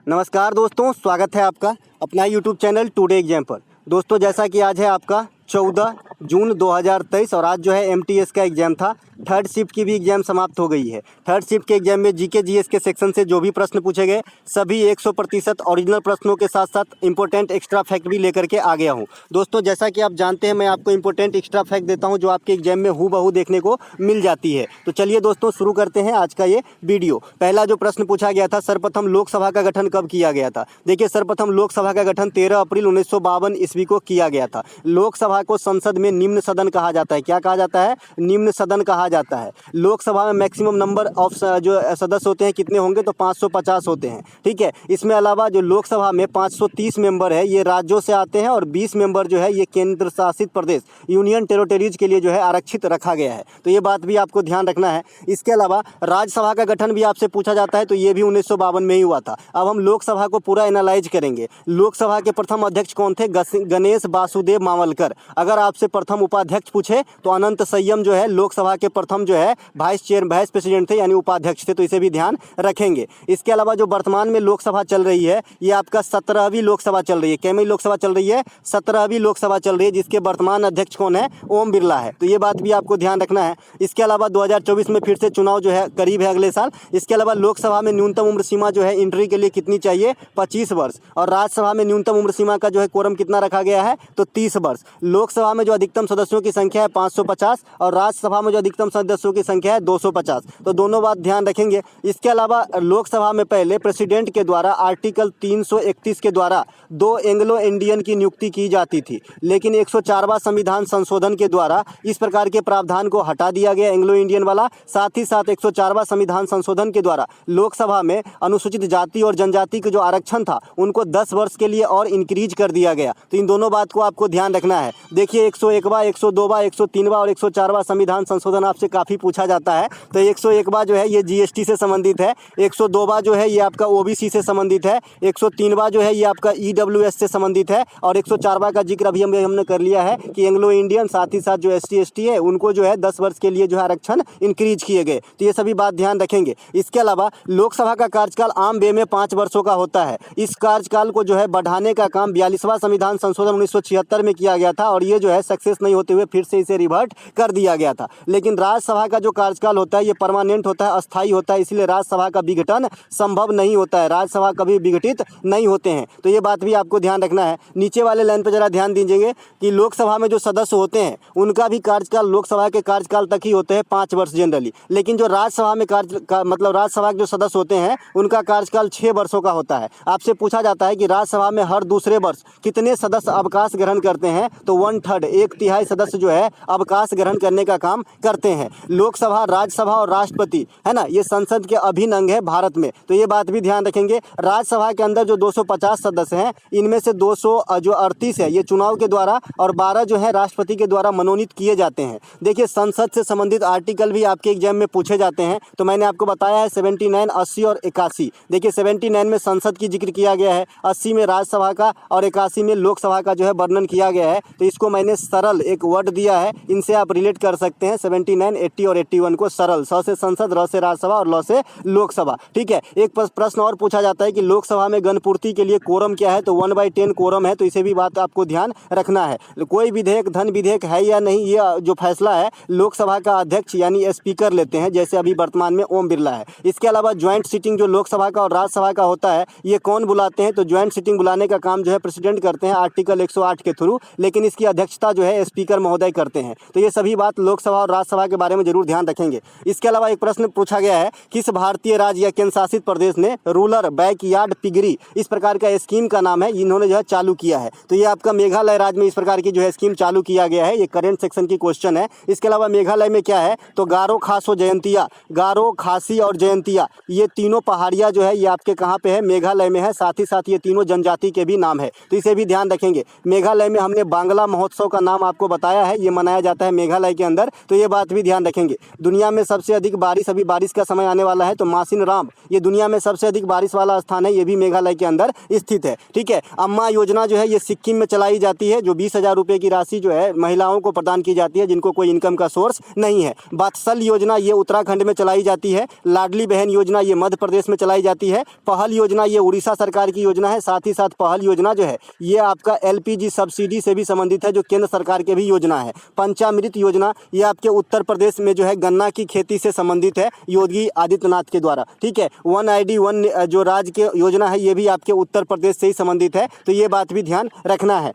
नमस्कार दोस्तों, स्वागत है आपका अपना यूट्यूब चैनल टुडे एग्जाम पर। दोस्तों जैसा कि आज है आपका 14 जून 2023 और आज जो है एमटीएस का एग्जाम था। थर्ड शिफ्ट की भी एग्जाम समाप्त हो गई है। थर्ड शिफ्ट के एग्जाम में जीके जीएस के सेक्शन से जो भी प्रश्न पूछे गए सभी 100% ओरिजिनल प्रश्नों के साथ साथ इंपॉर्टेंट एक्स्ट्रा फैक्ट भी लेकर के आ गया हूं। दोस्तों जैसा कि आप जानते हैं मैं आपको इंपॉर्टेंट एक्स्ट्रा फैक्ट देता हूं जो आपके एग्जाम में हूबहू देखने को मिल जाती है। तो चलिए दोस्तों शुरू करते हैं आज का ये वीडियो। पहला जो प्रश्न पूछा गया था, सर्वप्रथम लोकसभा का गठन कब किया गया था। देखिए सर्वप्रथम लोकसभा का गठन 13 अप्रैल 1952 ईस्वी को किया गया था। लोकसभा को संसद में निम्न सदन कहा जाता है। क्या कहा जाता है? निम्न सदन कहा जाता है। लोकसभा में मैक्सिमम नंबर ऑफ जो सदस्य होते हैं कितने होंगे तो 550 होते हैं। ठीक है, इसमें अलावा जो लोकसभा में 530 मेंबर है ये राज्यों से आते हैं और 20 मेंबर जो है ये केंद्र शासित प्रदेश यूनियन टेरिटरीज के लिए जो है आरक्षित रखा गया है। तो ये बात भी आपको ध्यान रखना है। इसके अलावा राज्यसभा का गठन भी आपसे पूछा जाता है, तो ये भी 1952 में ही हुआ था। अब हम लोकसभा को पूरा एनालाइज करेंगे। लोकसभा के प्रथम अध्यक्ष कौन थे? गणेश वासुदेव मावलकर। अगर आपसे प्रथम उपाध्यक्ष पूछे तो अनंत संयम जो है लोकसभा के प्रथम जो है वाइस प्रेसिडेंट थे यानी उपाध्यक्ष थे, तो इसे भी ध्यान रखेंगे। इसके अलावा जो वर्तमान में लोकसभा चल रही है ये आपका 17वीं लोकसभा चल रही है। कैमी लोकसभा चल रही है? 17वीं लोकसभा चल रही है, जिसके वर्तमान अध्यक्ष कौन है? ओम बिरला है। तो ये बात भी आपको ध्यान रखना है। इसके अलावा 2024 में फिर से चुनाव जो है करीब है अगले साल। इसके अलावा लोकसभा में न्यूनतम उम्र सीमा जो है एंट्री के लिए कितनी चाहिए? 25 वर्ष। और राज्यसभा में न्यूनतम उम्र सीमा का जो है कोरम कितना रखा गया है? तो 30 वर्ष। लोकसभा में जो अधिकतम सदस्यों की संख्या है 550 और राज्यसभा में जो अधिकतम सदस्यों की संख्या है 250। तो दोनों बात ध्यान रखेंगे। इसके अलावा लोकसभा में पहले प्रेसिडेंट के द्वारा आर्टिकल 331 के द्वारा 2 एंग्लो इंडियन की नियुक्ति की जाती थी, लेकिन 104वां संविधान संशोधन के द्वारा इस प्रकार के प्रावधान को हटा दिया गया एंग्लो इंडियन वाला। साथ ही साथ 104वां संविधान संशोधन के द्वारा लोकसभा में अनुसूचित जाति और जनजाति के जो आरक्षण था उनको 10 वर्ष के लिए और इंक्रीज कर दिया गया। तो इन दोनों बात को आपको ध्यान रखना है। देखिए 101वां, 102वां, 103वां और 104वां संविधान संशोधन आपसे काफ़ी पूछा जाता है। तो 101वां जो है ये जीएसटी से संबंधित है, 102वां जो है ये आपका ओबीसी से संबंधित है, 103वां जो है ये आपका ईडब्ल्यूएस से संबंधित है और 104वां का जिक्र अभी हमने कर लिया है कि एंग्लो इंडियन साथ ही साथ जो एसटी एसटी है उनको जो है 10 वर्ष के लिए जो है आरक्षण इंक्रीज किए गए। तो ये सभी बात ध्यान रखेंगे। इसके अलावा लोकसभा का कार्यकाल आम वे में 5 वर्षों का होता है। इस कार्यकाल को जो है बढ़ाने का काम 42वां संविधान संशोधन 1976 में किया गया था और ये जो है सक्सेस नहीं होते हुए फिर से इसे रिवर्ट कर दिया गया था। लेकिन राज्यसभा का जो कार्यकाल होता है ये परमानेंट होता है, अस्थायी होता है, इसलिए राज्यसभा का विघटन संभव नहीं होता है। राज्यसभा कभी विघटित नहीं होते हैं। तो ये बात भी आपको ध्यान रखना है। नीचे वाले लाइन पर जरा ध्यान दीजिएगा कि लोकसभा में जो सदस्य होते हैं उनका भी कार्यकाल लोकसभा के कार्यकाल तक ही होते हैं 5 वर्ष जनरली, लेकिन जो राज्यसभा में राज्यसभा के जो सदस्य होते हैं उनका कार्यकाल 6 वर्षों का होता है। आपसे पूछा जाता है कि राज्यसभा में हर दूसरे वर्ष कितने सदस्य अवकाश ग्रहण करते हैं, तो 1/3 1/3 सदस्य जो है अवकाश ग्रहण करने का काम करते हैं। लोकसभा, राज्यसभा और राष्ट्रपति है ना, ये संसद के अभिन्न अंग है भारत में। तो ये बात भी ध्यान रखेंगे। राज्यसभा के अंदर जो 250 सदस्य हैं इनमें से 238 है ये चुनाव के द्वारा और 12 जो है राष्ट्रपति के द्वारा मनोनीत किए जाते हैं। देखिए संसद से संबंधित आर्टिकल भी आपके एग्जाम में पूछे जाते हैं। तो मैंने आपको बताया है 79, 80 और 81। देखिए 79 में संसद की जिक्र किया गया है, 80 में राज्यसभा का और 81 में लोकसभा का जो है वर्णन किया गया है। तो इसको मैंने सरल एक वर्ड दिया है, इनसे आप रिलेट कर सकते हैं 79, 80 और 81 को। सरल, स से संसद, र से राज्यसभा और ल से लोकसभा। ठीक है, एक प्रश्न और पूछा जाता है कि लोकसभा में गणपूर्ति के लिए कोरम क्या है, तो 1/10 कोरम है। तो इसे भी बात आपको ध्यान रखना है। कोई विधेयक धन विधेयक है या नहीं, ये जो फैसला है लोकसभा का अध्यक्ष यानी स्पीकर लेते हैं, जैसे अभी वर्तमान में ओम बिरला है। इसके अलावा ज्वाइंट सीटिंग जो लोकसभा का और राज्यसभा का होता है ये कौन बुलाते हैं, तो ज्वाइंट सीटिंग बुलाने का काम जो है प्रेसिडेंट करते हैं आर्टिकल 108 के थ्रू, लेकिन इसकी अध्यक्षता जो है स्पीकर महोदय करते हैं। तो ये सभी बात लोकसभा और राज्यसभा के बारे में जरूर ध्यान रखेंगे। इसके अलावा एक प्रश्न पूछा गया है, किस भारतीय राज्य या केंद्र शासित प्रदेश ने रूरल बैकयार्ड पिगरी इस प्रकार का स्कीम का नाम है इन्होंने जो है चालू किया है। तो ये आपका मेघालय राज्य में इस प्रकार की जो है स्कीम चालू किया गया है। ये करंट सेक्शन की क्वेश्चन है। इसके अलावा मेघालय में क्या है, तो गारो, खासो, जयंतिया, गारो, खासी और जयंतिया ये तीनों पहाड़ियाँ जो है ये आपके कहाँ पे है? मेघालय में है। साथ ही साथ ये तीनों जनजाति के भी नाम है, तो इसे भी ध्यान रखेंगे। मेघालय में हमने बांग्ला महोत्सव का नाम नाम आपको बताया है, ये मनाया जाता है मेघालय के अंदर, तो ये बात भी ध्यान रखेंगे। दुनिया में सबसे अधिक बारिश, अभी बारिश का समय आने वाला है, तो मासिन राम ये दुनिया में सबसे अधिक बारिश वाला स्थान है, ये भी मेघालय के अंदर स्थित है। ठीक है, अम्मा योजना जो है ये सिक्किम में चलाई जाती है, जो 20,000 रुपये की राशि जो है महिलाओं को प्रदान की जाती है जिनको कोई इनकम का सोर्स नहीं है। वात्सल योजना ये उत्तराखंड में चलाई जाती है। लाडली बहन योजना ये मध्य प्रदेश में चलाई जाती है। पहल योजना ये उड़ीसा सरकार की योजना है। साथ ही साथ पहल योजना जो है ये आपका LPG सब्सिडी से भी संबंधित है, जो केंद्र सरकार के भी योजना है। पंचामृत योजना ये आपके उत्तर प्रदेश में जो है गन्ना की खेती से संबंधित है, योगी आदित्यनाथ के द्वारा। ठीक है, 1 ID 1 जो राज्य की योजना है ये भी आपके उत्तर प्रदेश से ही संबंधित है, तो ये बात भी ध्यान रखना है।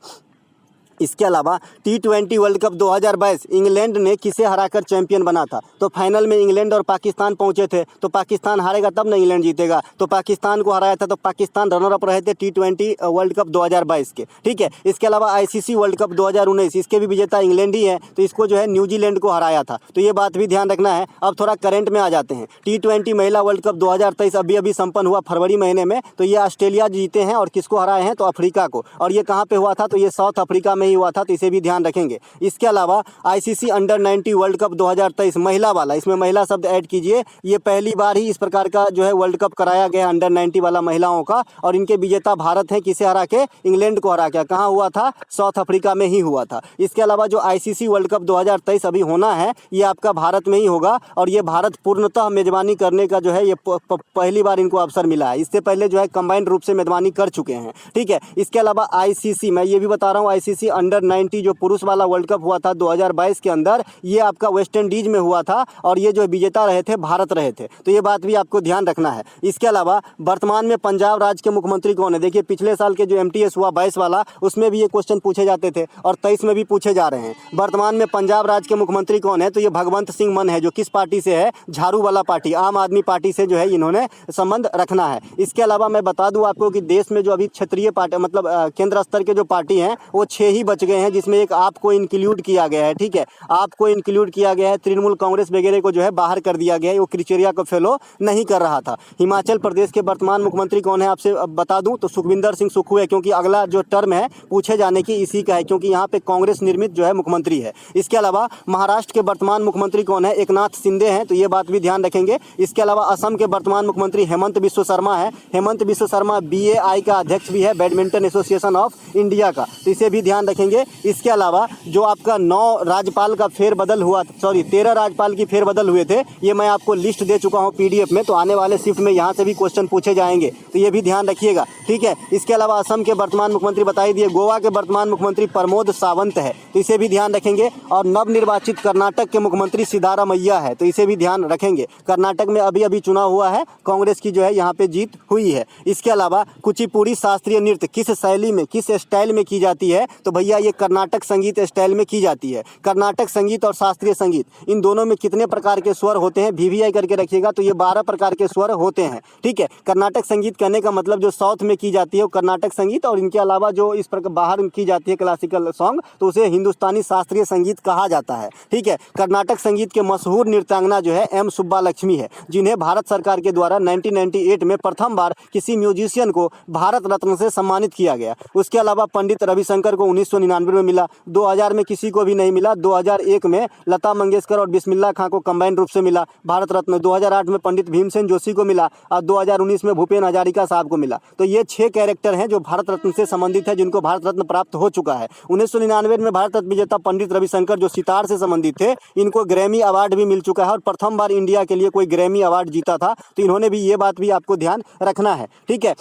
इसके अलावा T20 वर्ल्ड कप 2022 इंग्लैंड ने किसे हराकर चैंपियन बना था? तो फाइनल में इंग्लैंड और पाकिस्तान पहुंचे थे, तो पाकिस्तान हारेगा तब ना इंग्लैंड जीतेगा, तो पाकिस्तान को हराया था, तो पाकिस्तान रनर अप रहे थे T20 वर्ल्ड कप 2022 के। ठीक है, इसके अलावा ICC वर्ल्ड कप 2019 इसके भी विजेता इंग्लैंड ही है, तो इसको जो है न्यूजीलैंड को हराया था, तो ये बात भी ध्यान रखना है। अब थोड़ा करंट में आ जाते हैं। T20 महिला वर्ल्ड कप 2023 अभी संपन्न हुआ फरवरी महीने में, तो ये ऑस्ट्रेलिया जीते हैं और किसको हराए हैं? तो अफ्रीका को। और ये कहाँ पे हुआ था? तो ये साउथ अफ्रीका में ही हुआ था, तो इसे भी ध्यान रखेंगे। इसके अलावा ICC अंडर 90 वर्ल्ड कप 2023 महिला वाला, इसमें महिला शब्द ऐड कीजिए, ये पहली बार ही इस प्रकार का जो है वर्ल्ड कप कराया गया अंडर 90 वाला महिलाओं का, और इनके विजेता भारत है। किसे हरा के? इंग्लैंड को हरा के। कहाँ हुआ था? साउथ अफ्रीका में ही हुआ था। इसके अलावा जो ICC वर्ल्ड कप 2023 अभी होना है ये आपका भारत में ही होगा, और ये भारत पूर्णतः मेजबानी करने का जो है ये पहली बार इनको अवसर मिला है। इससे पहले जो है कंबाइंड रूप से मेजबानी कर चुके हैं। ठीक है, इसके अलावा ICC मैं ये भी बता रहा हूँ, ICC अंडर 90 जो पुरुष वाला वर्ल्ड कप हुआ था 2022 के अंदर, ये आपका वेस्ट इंडीज में हुआ था, और ये जो विजेता रहे थे भारत रहे थे, तो ये बात भी आपको ध्यान रखना है। इसके अलावा वर्तमान में पंजाब राज्य के मुख्यमंत्री कौन है? देखिए पिछले साल के जो MTS हुआ 22 वाला, उसमें भी ये क्वेश्चन पूछे जाते थे, और 23 में भी पूछे जा रहे हैं। वर्तमान में पंजाब राज्य के मुख्यमंत्री कौन है? तो ये भगवंत सिंह मान है, जो किस पार्टी से है? झाड़ू वाला पार्टी, आम आदमी पार्टी से जो है इन्होंने संबंध रखना है। इसके अलावा मैं बता दूं आपको कि देश में जो अभी क्षेत्रीय पार्टी मतलब केंद्र स्तर के जो पार्टी हैं वो 6 ही बच गए हैं, जिसमें एक आपको इंक्लूड किया गया है। ठीक है, आपको इंक्लूड किया गया है। तृणमूल कांग्रेस वगैरह को जो है बाहर कर दिया गया है, वो क्राइटेरिया को फॉलो नहीं कर रहा था। हिमाचल प्रदेश के वर्तमान मुख्यमंत्री कौन है आपसे बता दूं, तो सुखविंदर सिंह सुक्खू है, क्योंकि अगला जो टर्म है पूछे जाने की इसी का है, क्योंकि यहाँ पे कांग्रेस निर्मित जो है मुख्यमंत्री है। इसके अलावा महाराष्ट्र के वर्तमान मुख्यमंत्री कौन है? एकनाथ शिंदे हैं, तो ये बात भी ध्यान रखेंगे। इसके अलावा असम के वर्तमान मुख्यमंत्री हेमंत बिस्व शर्मा है। हेमंत बिस्व शर्मा BAI का अध्यक्ष भी है, बैडमिंटन एसोसिएशन ऑफ इंडिया का, तो इसे भी ध्यान रखेंगे। इसके अलावा जो आपका 9 राज्यपाल का फेरबदल हुआ, 13 राज्यपाल की फेरबदल हुए थे, ये मैं आपको लिस्ट दे चुका हूँ PDF में, तो आने वाले शिफ्ट में यहाँ से भी क्वेश्चन पूछे जाएंगे, तो ये भी ध्यान रखिएगा। ठीक है, इसके अलावा असम के वर्तमान मुख्यमंत्री बता ही दिए। गोवा के वर्तमान मुख्यमंत्री प्रमोद सावंत है, तो इसे भी ध्यान रखेंगे। और नवनिर्वाचित कर्नाटक के मुख्यमंत्री सिद्धारमैया है, तो इसे भी ध्यान रखेंगे। कर्नाटक में अभी चुनाव हुआ है, कांग्रेस की जो है यहाँ पे जीत हुई है। इसके अलावा कुचिपुड़ी शास्त्रीय नृत्य किस शैली में, किस स्टाइल में की जाती है? तो भैया ये कर्नाटक संगीत स्टाइल में की जाती है। कर्नाटक संगीत और शास्त्रीय संगीत इन दोनों में कितने प्रकार के स्वर होते हैं? VVI करके रखिएगा, तो ये 12 प्रकार के स्वर होते हैं। ठीक है, कर्नाटक संगीत कहने का मतलब जो साउथ में की जाती है वो कर्नाटक संगीत, और इनके अलावा जो इस प्रकार बाहर की जाती है क्लासिकल सॉन्ग, तो उसे हिंदुस्तानी शास्त्रीय संगीत कहा जाता है। ठीक है, कर्नाटक संगीत के मशहूर नृत्यांगना जो है M सुब्बालक्ष्मी है, जिन्हें भारत सरकार के द्वारा 1998 में प्रथम बार किसी म्यूजिशियन को भारत रत्न से सम्मानित किया गया। उसके अलावा पंडित रविशंकर को 1999 में मिला, 2000 में किसी को भी नहीं मिला, 2001 में लता मंगेशकर और बिस्मिल्लाह खां को कंबाइंड रूप से मिला भारत रत्न, 2008 में पंडित भीमसेन जोशी को मिला, और 2019 में भूपेन हजारिका साहब को मिला। तो ये 6 कैरेक्टर हैं जो भारत रत्न से संबंधित है, जिनको भारत रत्न प्राप्त हो चुका है। 1999 में भारत रत्न विजेता पंडित रविशंकर जो सितार से संबंधित थे, इनको ग्रैमी अवार्ड भी मिल चुका है, और प्रथम बार इंडिया के लिए कोई ग्रैमी अवार्ड जीता था, तो इन्होंने भी ये बात भी आपको ध्यान रखना है। ठीक है,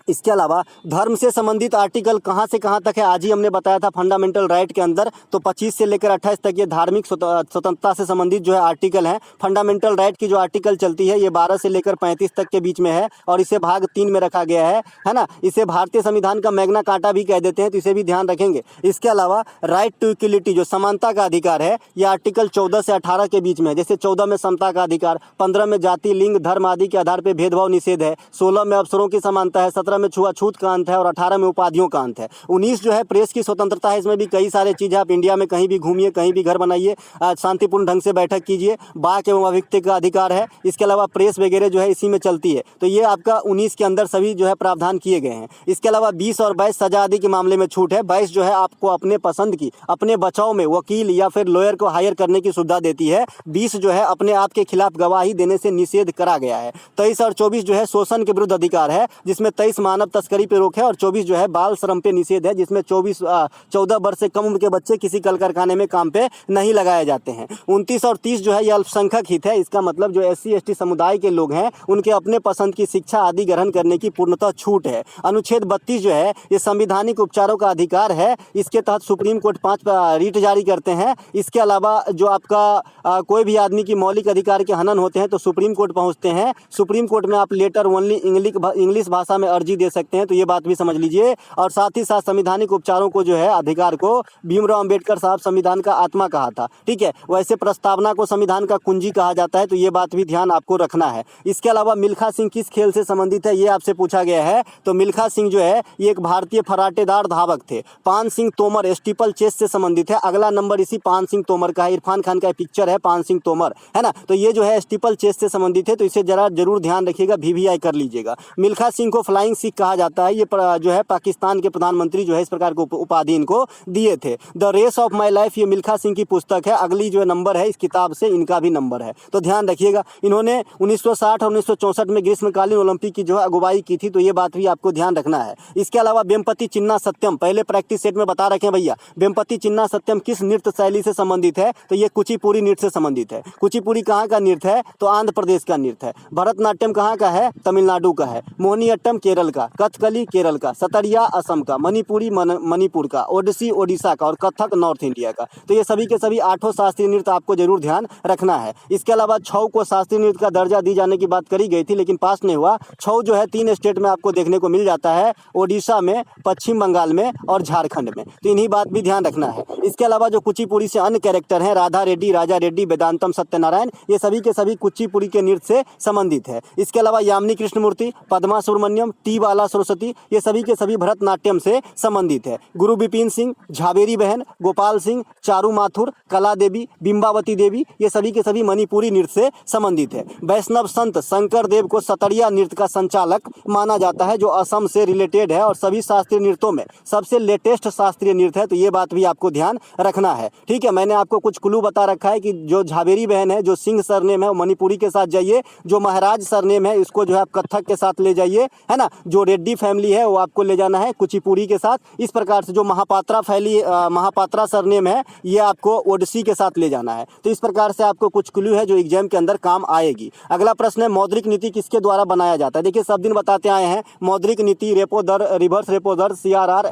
इसके अलावा धर्म से संबंधित आर्टिकल कहाँ से कहाँ तक है? आज ही हमने बताया था फंडामेंटल राइट के अंदर, तो 25 से लेकर 28 तक ये धार्मिक स्वतंत्रता से संबंधित जो है आर्टिकल है। फंडामेंटल राइट की जो आर्टिकल चलती है ये 12 से लेकर 35 तक के बीच में है, और इसे भाग 3 में रखा गया है ना। इसे भारतीय संविधान का मैग्ना कार्टा भी कह देते हैं, तो इसे भी ध्यान रखेंगे। इसके अलावा राइट टू इक्वलिटी जो समानता का अधिकार है, ये आर्टिकल 14 से 18 के बीच में है। जैसे 14 में समता का अधिकार, 15 में जाति लिंग धर्म आदि के आधार पर भेदभाव निषेध है, 16 में अवसरों की समानता है, 17 में छुआछूत का अंत है और 18 में उपाधियों का अंत है। 19 जो है प्रेस की स्वतंत्रता है, इसमें भी कई सारे चीज़ है। आप इंडिया में कहीं भी घूमिए, कहीं भी घर बनाइए, शांतिपूर्ण ढंग से बैठक कीजिए, बाक एवं अभिव्यक्ति का अधिकार है। इसके अलावा प्रेस वगैरह जो है इसी में चलती है। तो ये आपका 19 के अंदर सभी जो है प्रावधान किए गए हैं। इसके अलावा 20 और 22 सजा आदि के मामले में छूट है। 22 जो है आपको अपने पसंद की, अपने बचाव में वकील या फिर लॉयर को हायर करने की सुविधा देती है। 20 जो है अपने आप के खिलाफ गवाही देने से निषेध करा गया है। 23 और 24 जो है शोषण के विरुद्ध अधिकार है, जिसमें 23 मानव तस्करी पे रोक है और 24 जो है बाल श्रम पे निषेध है, जिसमें 14 वर्ष से कम उम्र के बच्चे किसी कल कारखाने में काम पे नहीं लगाए जाते हैं। 29 और 30 जो है ये अल्पसंख्यक हित है। इसका मतलब जो SC ST समुदाय के लोग हैं उनके अपने पसंद की शिक्षा आदि ग्रहण करने की पूर्णतः छूट है। अनुच्छेद 32 जो है ये संवैधानिक उपचारों का अधिकार है। इसके तहत सुप्रीम कोर्ट 5 रीट जारी करते हैं। इसके अलावा जो आपका कोई भी आदमी की मौलिक अधिकार के हनन होते हैं तो सुप्रीम कोर्ट पहुंचते हैं। सुप्रीम कोर्ट में आप लेटर ओनली इंग्लिश भाषा में अर्जी दे सकते हैं, तो ये बात भी समझ लीजिए। और साथ ही साथ संवैधानिक उपचारों को जो है अधिकार को भीमराव अंबेडकर साहब संविधान का आत्मा कहा था, ठीक है। वैसे प्रस्तावना को संविधान का कुंजी कहा जाता है, तो ये बात भी ध्यान आपको रखना है। इसके अलावा मिल्खा सिंह किस खेल से संबंधित है, ये आपसे पूछा गया है। तो मिल्खा सिंह जो है ये एक भारतीय फराटेदार धावक थे। पान सिंह तोमर स्टीपल चेस से संबंधित है। अगला नंबर इसी पान सिंह तोमर का है। इरफान खान का पिक्चर है पान सिंह तोमर, है ना। तो ये जो है स्टीपल चेस से संबंधित है, तो इसे जरूर ध्यान रखिएगा, VVI कर लीजिएगा। मिल्खा सिंह को फ्लाइंग सिख कहा जाता है। ये जो है पाकिस्तान के प्रधानमंत्री जो है इस प्रकार को उपाधि इनको दिए थे। The race of my life ये मिल्खा सिंह की पुस्तक है। अगली जो नंबर है इस किताब से इनका भी नंबर है, तो ध्यान रखिएगा। इन्होंने 1960 और 1964 में ग्रीष्मकालीन ओलंपिक की जो है अगुवाई की थी, तो ये बात भी आपको ध्यान रखना है। इसके अलावा वेम्पति चिन्ना सत्यम, पहले प्रैक्टिस सेट में बता रखे भैया, वेम्पति चिन्ना सत्यम किस नृत्य शैली से संबंधित है, तो ये कुचिपुड़ी नृत्य से संबंधित है। कुचिपुड़ी कहाँ का नृत्य है, तो आंध्र प्रदेश का नृत्य है। भरतनाट्यम कहाँ का है, तमिलनाडु का है। मोहिनीअट्टम केरल का, कथकली केरल का, सतरिया असम का, मणिपुरी मणिपुर का, ओडिसी ओडिशा का और कथक नॉर्थ इंडिया का। तो ये सभी के सभी 8 शास्त्रीय नृत्य आपको जरूर ध्यान रखना है। इसके अलावा छऊ को शास्त्रीय नृत्य का दर्जा दी जाने की बात करी गई थी, लेकिन पास नहीं हुआ। छऊ जो है 3 स्टेट में आपको देखने को मिल जाता है, ओडिशा में, पश्चिम बंगाल में और झारखंड में। तो इन्हीं बात भी ध्यान रखना है। इसके अलावा जो कुचिपुड़ी से अन्य कैरेक्टर हैं, राधा रेड्डी, राजा रेड्डी, वेदांतम सत्यनारायण, ये सभी के सभी कुचिपुड़ी के नृत्य से संबंधित है। इसके अलावा यामिनी कृष्णमूर्ति, पद्मा सुब्रमण्यम, टी बाला सरस्वती, ये सभी के सभी भरतनाट्यम से संबंधित है। गुरु विपिन सिंह, झावेरी बहन, गोपाल सिंह, चारू माथुर, कला देवी, बिंबावती देवी, ये सभी के सभी मणिपुरी नृत्य से संबंधित है। वैष्णव संत शंकर देव को सतरिया नृत्य का संचालक माना जाता है, जो असम से रिलेटेड है और सभी शास्त्रीय नृत्यों में सबसे लेटेस्ट शास्त्रीय नृत्य है। तो ये बात भी आपको ध्यान रखना है, ठीक है। मैंने आपको कुछ क्लू बता रखा है कि जो झावेरी बहन है, जो सिंह सरनेम है वो मणिपुरी के साथ जाइए, जो महाराज सरनेम है इसको जो है आप कथक के साथ ले जाइए, है ना। जो रेड्डी फैमिली है वो आपको ले जाना है कुचिपुड़ी के साथ। इस प्रकार से जो महापात्रा सरनेम है ये आपको ओडिसी के साथ ले जाना है। तो इस प्रकार से आपको कुछ क्लू है जो एग्जाम के अंदर काम आएगी। अगला प्रश्न है, मौद्रिक नीति किसके द्वारा बनाया जाता है। देखिए सब दिन बताते आए हैं, मौद्रिक नीति, रेपो दर, रिवर्स रेपो दर, CRR,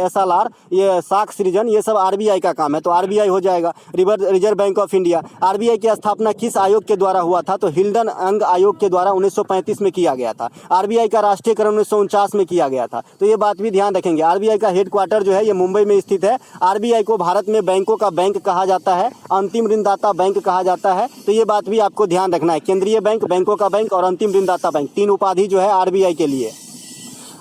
SLR, ये साख सृजन, ये सब RBI का काम है, तो RBI हो जाएगा, reserve bank of India. RBI की स्थापना किस आयोग के द्वारा हुआ था, तो हिल्डन अंग आयोग के द्वारा 1935 में किया गया था। RBI का राष्ट्रीयकरण 1949 में किया गया था, तो ये बात भी ध्यान रखेंगे। RBI का हेडक्वार्टर जो है ये मुंबई में स्थित है। RBI को भारत में बैंकों का बैंक कहा जाता है, अंतिम ऋणदाता बैंक कहा जाता है, तो ये बात भी आपको ध्यान रखना है। केंद्रीय बैंक, बैंकों का बैंक और अंतिम ऋणदाता बैंक, 3 उपाधि जो है RBI के लिए।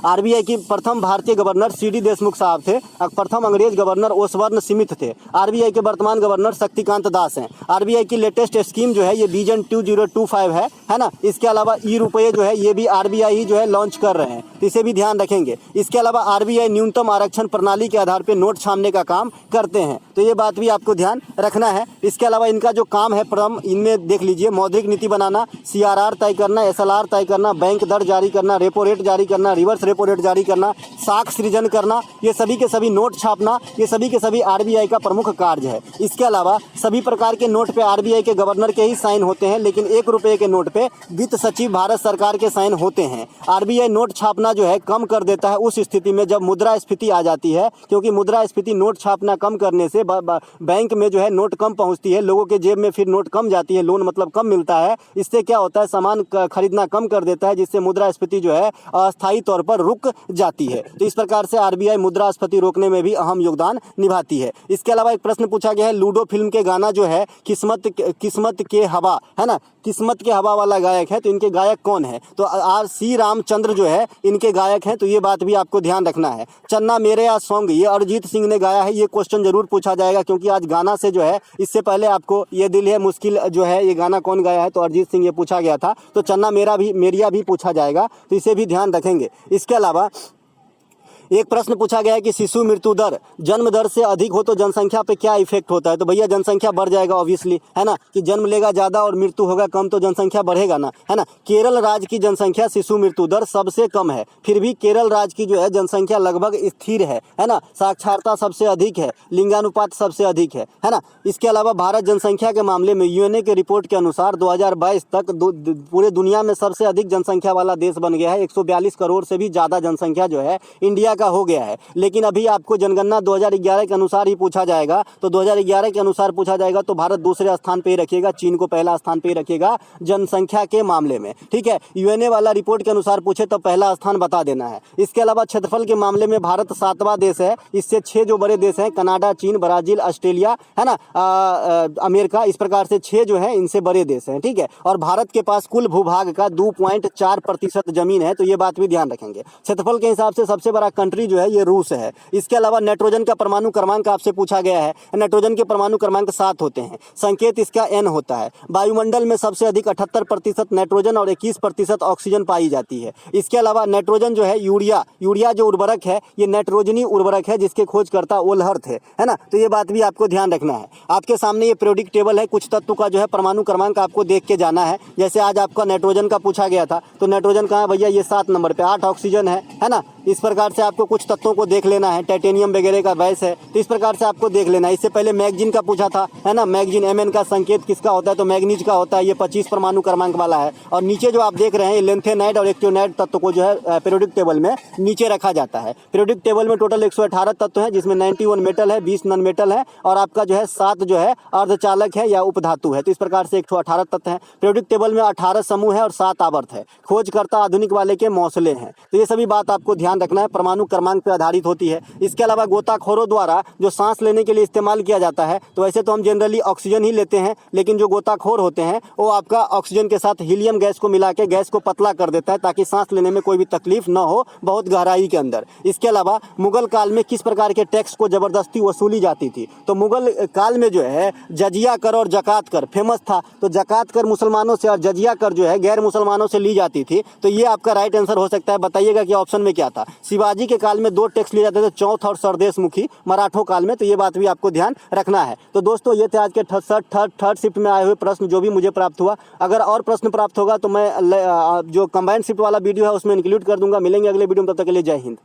RBI की प्रथम भारतीय गवर्नर CD देशमुख साहब थे। प्रथम अंग्रेज गवर्नर ओसबर्न स्मिथ थे। RBI के वर्तमान गवर्नर शक्तिकांत दास हैं। RBI की लेटेस्ट स्कीम जो है ये विजन 2025 है ना। इसके अलावा रुपये जो है ये भी RBI ही जो है लॉन्च कर रहे हैं, तो इसे भी ध्यान रखेंगे। इसके अलावा RBI न्यूनतम आरक्षण प्रणाली के आधार पर नोट छापने का काम करते हैं, तो ये बात भी आपको ध्यान रखना है। इसके अलावा इनका जो काम है प्रथम, इनमें देख लीजिए, मौद्रिक नीति बनाना, CRR तय करना, SLR तय करना, बैंक दर जारी करना, रेपो रेट जारी करना, रिवर्स रेपो रेट जारी करना, साख सृजन करना, ये सभी के सभी नोट छापना, ये सभी के सभी RBI का प्रमुख कार्य है। इसके अलावा सभी प्रकार के नोट पे RBI के गवर्नर के ही साइन होते हैं, लेकिन 1 रुपये के नोट पे वित्त सचिव भारत सरकार के साइन होते हैं। RBI नोट छापना जो है कम कर देता है उस स्थिति में जब मुद्रास्फीति आ जाती है, क्योंकि मुद्रास्फीति नोट छापना कम करने से बैंक में जो है नोट कम पहुंचती है, लोगों के जेब में फिर नोट कम जाती है, लोन मतलब कम मिलता है। इससे क्या होता है, सामान खरीदना कम कर देता है, जिससे मुद्रास्फीति जो है अस्थायी तौर पर पर रुक जाती है। तो इस प्रकार से आरबीआई मुद्रास्फीति रोकने में भी अहम योगदान निभाती है। इसके अलावा एक प्रश्न पूछा गया है, लूडो फिल्म के गाना जो है किस्मत के हवा है ना, किस्मत के हवा वाला गायक है, तो इनके गायक कौन है? तो R.C. रामचंद्र जो है इनके गायक हैं। तो ये बात भी आपको ध्यान रखना है। चन्ना मेरे या सॉन्ग ये अरिजीत सिंह ने गाया है। ये क्वेश्चन जरूर पूछा जाएगा, क्योंकि आज गाना से जो है, इससे पहले आपको ये दिल है मुश्किल जो है ये गाना कौन गाया है, तो अरिजीत सिंह ये पूछा गया था। तो चन्ना मेरिया भी पूछा जाएगा, तो इसे भी ध्यान रखेंगे। इसके अलावा एक प्रश्न पूछा गया है कि शिशु मृत्यु दर जन्म दर से अधिक हो तो जनसंख्या पे क्या इफेक्ट होता है? तो भैया जनसंख्या बढ़ जाएगा ऑब्वियसली, है ना, कि जन्म लेगा ज़्यादा और मृत्यु होगा कम तो जनसंख्या बढ़ेगा ना, है ना। केरल राज्य की जनसंख्या शिशु मृत्यु दर सबसे कम है, फिर भी केरल राज्य की जो है जनसंख्या लगभग स्थिर है ना। साक्षरता सबसे अधिक है, लिंगानुपात सबसे अधिक है ना। इसके अलावा भारत जनसंख्या के मामले में यूएनए के रिपोर्ट के अनुसार 2022 तक पूरे दुनिया में सबसे अधिक जनसंख्या वाला देश बन गया है। 142 करोड़ से भी ज़्यादा जनसंख्या जो है इंडिया का हो गया है। लेकिन अभी आपको जनगणना 2011 के अनुसार ही पूछा जाएगा, तो 2011 के अनुसार पूछा जाएगा तो भारत दूसरे स्थान पे ही रखिएगा, चीन को पहला स्थान पे ही रखिएगा जनसंख्या के मामले में, ठीक है। यूएनए वाला रिपोर्ट के अनुसार पूछे तो पहला स्थान बता देना है। इसके अलावा क्षेत्रफल के मामले में भारत 7वां देश है। इससे 6 जो बड़े देश हैं, कनाडा, चीन, ब्राजील, ऑस्ट्रेलिया, है ना, अमेरिका, इस प्रकार से 6 जो है इनसे बड़े देश हैं, ठीक है। और भारत के पास कुल भूभाग का 2.4% जमीन है, तो ये बात भी ध्यान रखेंगे। क्षेत्रफल के हिसाब से सबसे बड़ा कंट्री जो है ये रूस है। इसके अलावा नाइट्रोजन का परमाणु क्रमांक आपसे पूछा गया है। नाइट्रोजन के परमाणु क्रमांक 7 होते हैं, संकेत इसका N होता है। वायुमंडल में सबसे अधिक 78% नाइट्रोजन और 21% ऑक्सीजन पाई जाती है। इसके अलावा नाइट्रोजन जो है यूरिया जो उर्वरक है ये नाइट्रोजनी उर्वरक है, जिसके खोजकर्ता ओलहर्थ है ना। तो ये बात भी आपको ध्यान रखना है। आपके सामने ये पीरियोडिक टेबल है, कुछ तत्व का जो है परमाणु क्रमांक आपको देख के जाना है। जैसे आज आपका नाइट्रोजन का पूछा गया था, तो नाइट्रोजन कहाँ है भैया, ये 7 नंबर पे, 8 ऑक्सीजन है ना। इस प्रकार से आपको कुछ तत्वों को देख लेना है। टाइटेनियम वगैरह का वैस है, तो इस प्रकार से आपको देख लेना है। इससे पहले मैगजीन का पूछा था, है ना, मैगजीन Mn का संकेत किसका होता है, तो मैग्नीज का होता है। ये 25 परमाणु क्रमांक वाला है। और नीचे जो आप देख रहे हैं लेंथेनाइट और एक्टियोनाइट तत्व को जो है पीरियोडिक टेबल में नीचे रखा जाता है। पीरियोडिक टेबल में टोटल 118 तत्व हैं, जिसमें 91 मेटल है, 20 नॉन मेटल है, और आपका जो है 7 जो है अर्धचालक है या उपधातु है। तो इस प्रकार से 118 तत्व हैं। पीरियोडिक टेबल में 18 समूह है और 7 आवर्त है। खोजकर्ता आधुनिक वाले के मौसले हैं। तो ये सभी बात आपको ध्यान रखना है, परमाणु क्रमांक पर आधारित होती है। इसके अलावा गोताखोरों द्वारा जो सांस लेने के लिए इस्तेमाल किया जाता है, तो वैसे तो हम जनरली ऑक्सीजन ही लेते हैं, लेकिन जो गोताखोर होते हैं वो आपका ऑक्सीजन के साथ हीलियम गैस को मिला के गैस को पतला कर देता है, ताकि सांस लेने में कोई भी तकलीफ न हो बहुत गहराई के अंदर। इसके अलावा मुगल काल में किस प्रकार के टैक्स को जबरदस्ती वसूली जाती थी, तो मुगल काल में जो है जजिया कर और जकात कर फेमस था। तो जकात कर मुसलमानों से और जजिया कर जो है गैर मुसलमानों से ली जाती थी। तो ये आपका राइट आंसर हो सकता है। बताइएगा कि ऑप्शन में क्या था। शिवाजी के काल में 2 टैक्स लिए जाते थे, चौथ और सरदेश मुखी, मराठों काल में। तो ये बात भी आपको ध्यान रखना है। तो दोस्तों ये थे आज के थर्ड शिफ्ट में आए हुए प्रश्न जो भी मुझे प्राप्त हुआ। अगर और प्रश्न प्राप्त होगा तो मैं जो कंबाइंड शिफ्ट वाला वीडियो है उसमें इंक्लूड कर दूंगा। मिलेंगे अगले वीडियो में, तब तक के लिए जय हिंद।